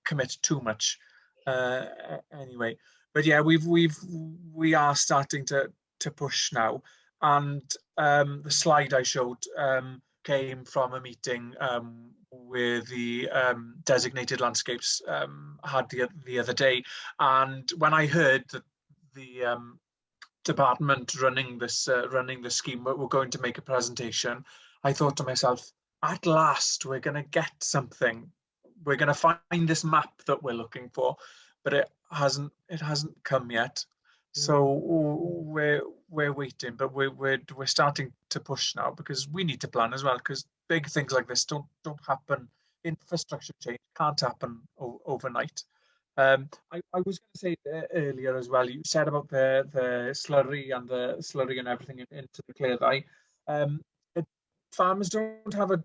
commit too much anyway. But yeah, we are starting to push now. And the slide I showed came from a meeting where the designated landscapes had the other day. And when I heard that the department running the scheme were going to make a presentation, I thought to myself, at last we're going to get something. We're going to find this map that we're looking for, but it hasn't come yet. So we're waiting, but we're starting to push now, because we need to plan as well, because big things like this don't happen. Infrastructure change can't happen overnight. I was going to say earlier as well, you said about the slurry and everything into the clear. Farmers don't have a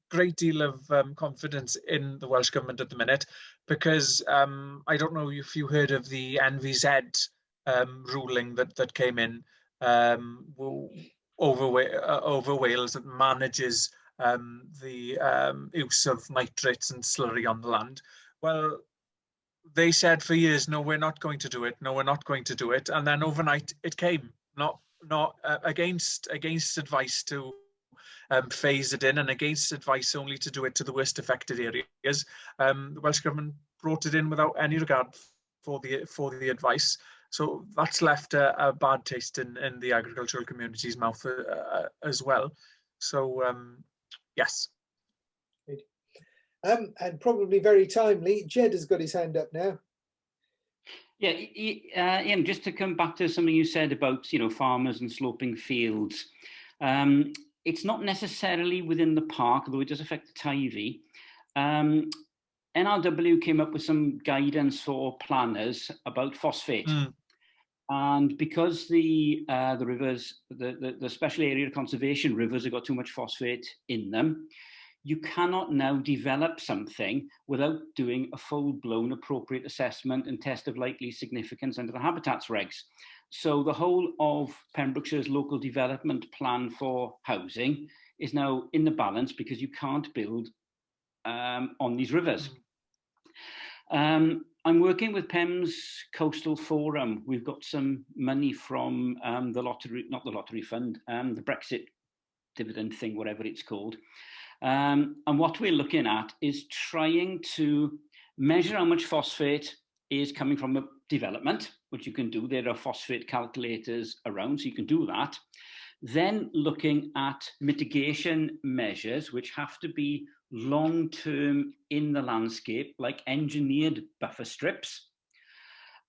great deal of confidence in the Welsh government at the minute, because I don't know if you heard of the NVZ ruling that came in over Wales, that manages the use of nitrates and slurry on the land. Well, they said for years, no, we're not going to do it. No, we're not going to do it. And then overnight it came, not against advice to phase it in, and against advice only to do it to the worst affected areas. The Welsh government brought it in without any regard for the advice. So that's left a bad taste in the agricultural community's mouth as well. So yes. And probably very timely, Jed has got his hand up now. Yeah, Ian, just to come back to something you said about farmers and sloping fields. It's not necessarily within the park, although it does affect the Teifi. NRW came up with some guidance for planners about phosphate. And because the rivers, the special area conservation rivers have got too much phosphate in them, you cannot now develop something without doing a full-blown appropriate assessment and test of likely significance under the habitats regs. So the whole of Pembrokeshire's local development plan for housing is now in the balance, because you can't build on these rivers. I'm working with Pem's Coastal Forum. We've got some money from the lottery fund, the Brexit dividend thing, whatever it's called. And what we're looking at is trying to measure how much phosphate is coming from a development, which you can do. There are phosphate calculators around, so you can do that. Then looking at mitigation measures, which have to be long-term in the landscape, like engineered buffer strips.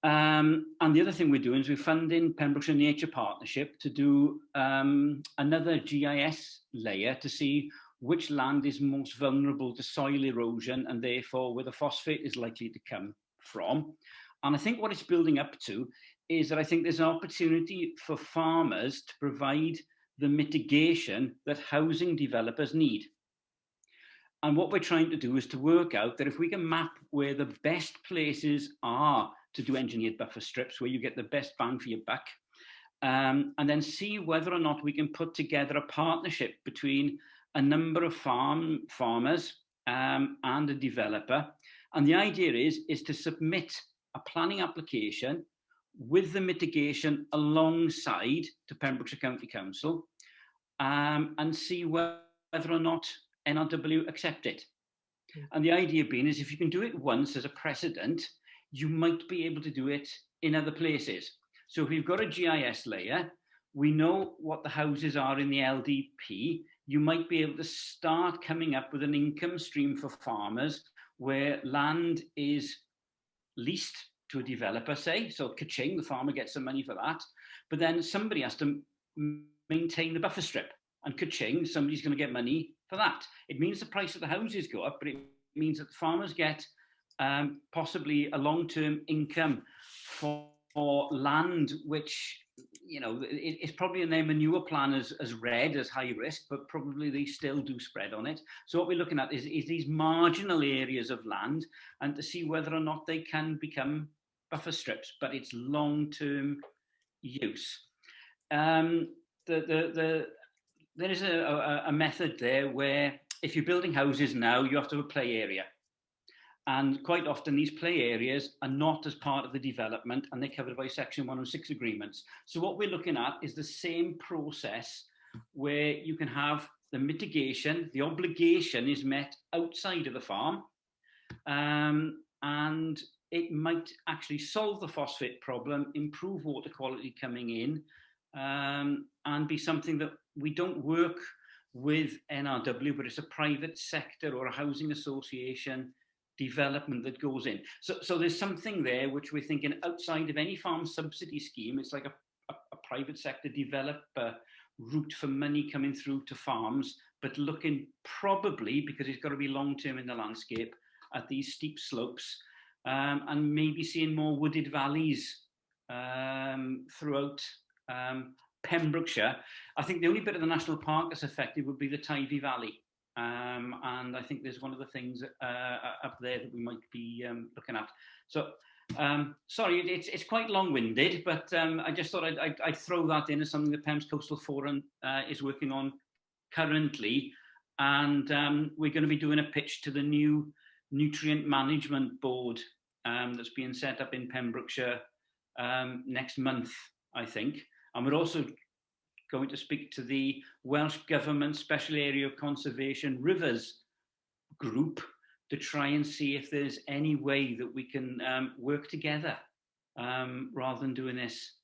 And the other thing we're doing is we're funding Pembrokeshire Nature Partnership to do another GIS layer to see which land is most vulnerable to soil erosion and therefore where the phosphate is likely to come from. And I think what it's building up to is that I think there's an opportunity for farmers to provide the mitigation that housing developers need. And what we're trying to do is to work out that if we can map where the best places are to do engineered buffer strips, where you get the best bang for your buck, and then see whether or not we can put together a partnership between a number of farmers and a developer. And the idea is to submit a planning application with the mitigation alongside to Pembrokeshire County Council and see whether or not NRW accept it. And the idea being is if you can do it once as a precedent, you might be able to do it in other places. So if we've got a GIS layer, we know what the houses are in the LDP, you might be able to start coming up with an income stream for farmers where land is leased to a developer, say, so ka-ching, the farmer gets some money for that, but then somebody has to maintain the buffer strip, and ka-ching, somebody's going to get money for that. It means the price of the houses go up, but it means that the farmers get possibly a long-term income for land, which, you know, it's probably in their manure plan as red, as high risk, but probably they still do spread on it. So what we're looking at is these marginal areas of land and to see whether or not they can become buffer strips, but it's long-term use. There is a method there where if you're building houses now, you have to have a play area. And quite often these play areas are not as part of the development and they're covered by Section 106 agreements. So what we're looking at is the same process where you can have the mitigation, the obligation is met outside of the farm, and it might actually solve the phosphate problem, improve water quality coming in, and be something that we don't work with NRW, but it's a private sector or a housing association development that goes in. So there's something there which we're thinking outside of any farm subsidy scheme. It's like a private sector developer route for money coming through to farms, but looking probably, because it's got to be long-term in the landscape, at these steep slopes, and maybe seeing more wooded valleys throughout Pembrokeshire. I think the only bit of the national park that's affected would be the Teifi Valley. And I think there's one of the things up there that we might be looking at. So, sorry, it's quite long-winded, but I just thought I'd throw that in as something that Pem's Coastal Forum is working on currently. And we're going to be doing a pitch to the new Nutrient Management Board that's being set up in Pembrokeshire next month, I think. And we're also going to speak to the Welsh Government Special Area of Conservation Rivers group to try and see if there's any way that we can work together rather than doing this.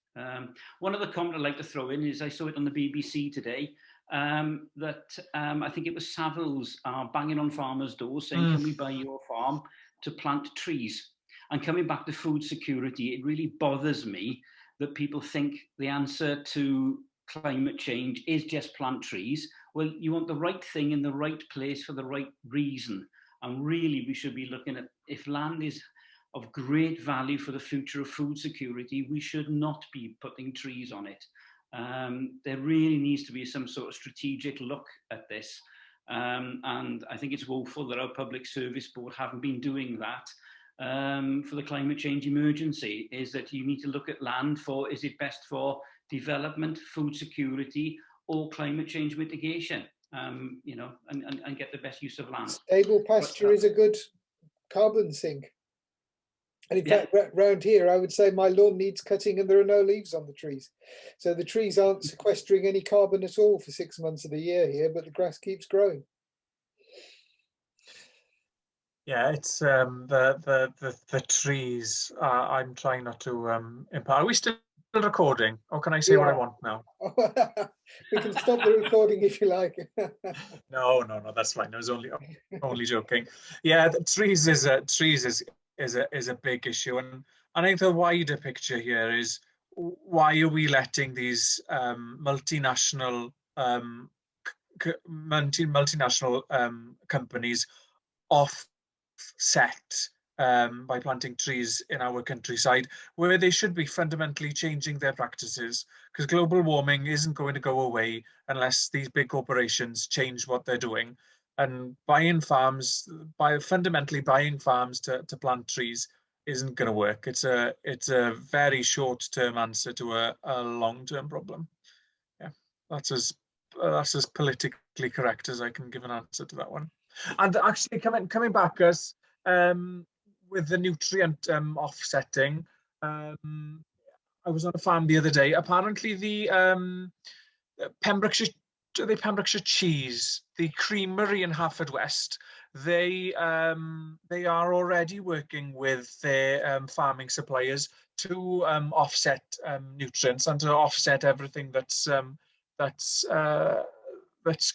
One other comment I'd like to throw in is I saw it on the BBC today that I think it was Savills are banging on farmers' doors saying, can we buy your farm to plant trees? And coming back to food security, it really bothers me that people think the answer to climate change is just plant trees. Well, you want the right thing in the right place for the right reason. And really, we should be looking at if land is of great value for the future of food security, we should not be putting trees on it. There really needs to be some sort of strategic look at this. And I think it's woeful that our Public Service Board haven't been doing that for the climate change emergency, is that you need to look at land for, is it best for development, food security, or climate change mitigation, you know, and get the best use of land. Stable pasture is a good carbon sink. And in fact, round here, I would say my lawn needs cutting and there are no leaves on the trees. So the trees aren't sequestering any carbon at all for 6 months of the year here, but the grass keeps growing. Yeah, it's the trees. I'm trying not to impact. Are we still recording, or can I say what I want now? We can stop the recording if you like. No, that's fine. I was only joking. Yeah, the trees is a big issue, and I think the wider picture here is why are we letting these multinational multinational companies offset by planting trees in our countryside, where they should be fundamentally changing their practices, because global warming isn't going to go away unless these big corporations change what they're doing. And fundamentally buying farms to plant trees isn't going to work. It's a very short-term answer to a long-term problem. Yeah, that's as politically correct as I can give an answer to that one. And actually, coming back as with the nutrient offsetting, I was on a farm the other day. Apparently, the Pembrokeshire cheese, the creamery in Haverfordwest, they are already working with their farming suppliers to offset nutrients and to offset everything that's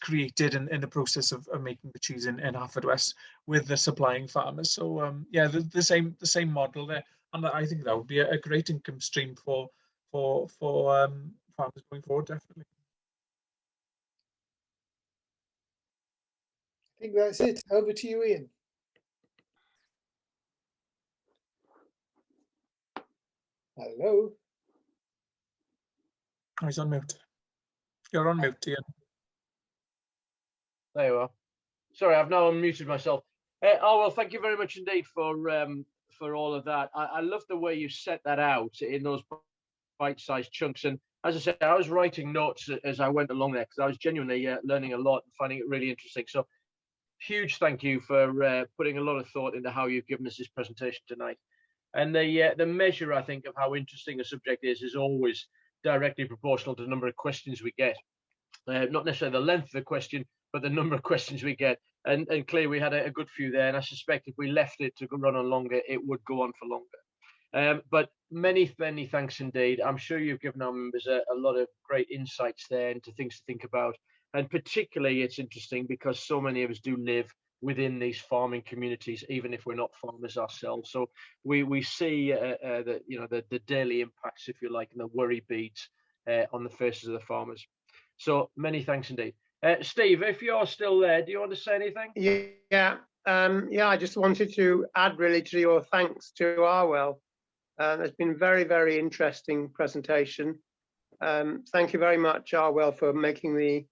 created in the process of making the cheese in Haverfordwest with the supplying farmers. So yeah, the same model there, and I think that would be a great income stream for farmers going forward, definitely. I think that's it. Over to you, Ian. Hello. Oh, he's on mute. You're on mute, Ian. There you are. Sorry, I've now unmuted myself. Well, thank you very much indeed for all of that. I love the way you set that out in those bite-sized chunks. And as I said, I was writing notes as I went along there because I was genuinely learning a lot and finding it really interesting. So huge thank you for putting a lot of thought into how you've given us this presentation tonight. And the measure, I think, of how interesting a subject is always directly proportional to the number of questions we get. Not necessarily the length of the question, but the number of questions we get. And clearly we had a good few there, and I suspect if we left it to run on longer, it would go on for longer. But many thanks indeed. I'm sure you've given our members a lot of great insights there into things to think about. And particularly it's interesting because so many of us do live within these farming communities, even if we're not farmers ourselves. So we see the daily impacts, if you like, and the worry beads on the faces of the farmers. So many thanks indeed. Steve, if you're still there, do you want to say anything? Yeah, I just wanted to add really to your thanks to Arwel. It's been very, very interesting presentation. Thank you very much, Arwel, for making the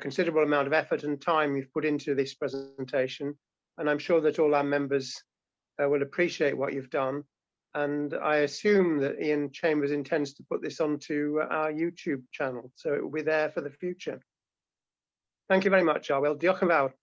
considerable amount of effort and time you've put into this presentation. And I'm sure that all our members will appreciate what you've done. And I assume that Ian Chambers intends to put this onto our YouTube channel, so it will be there for the future. Thank you very much, Arwel. Diolch yn fawr.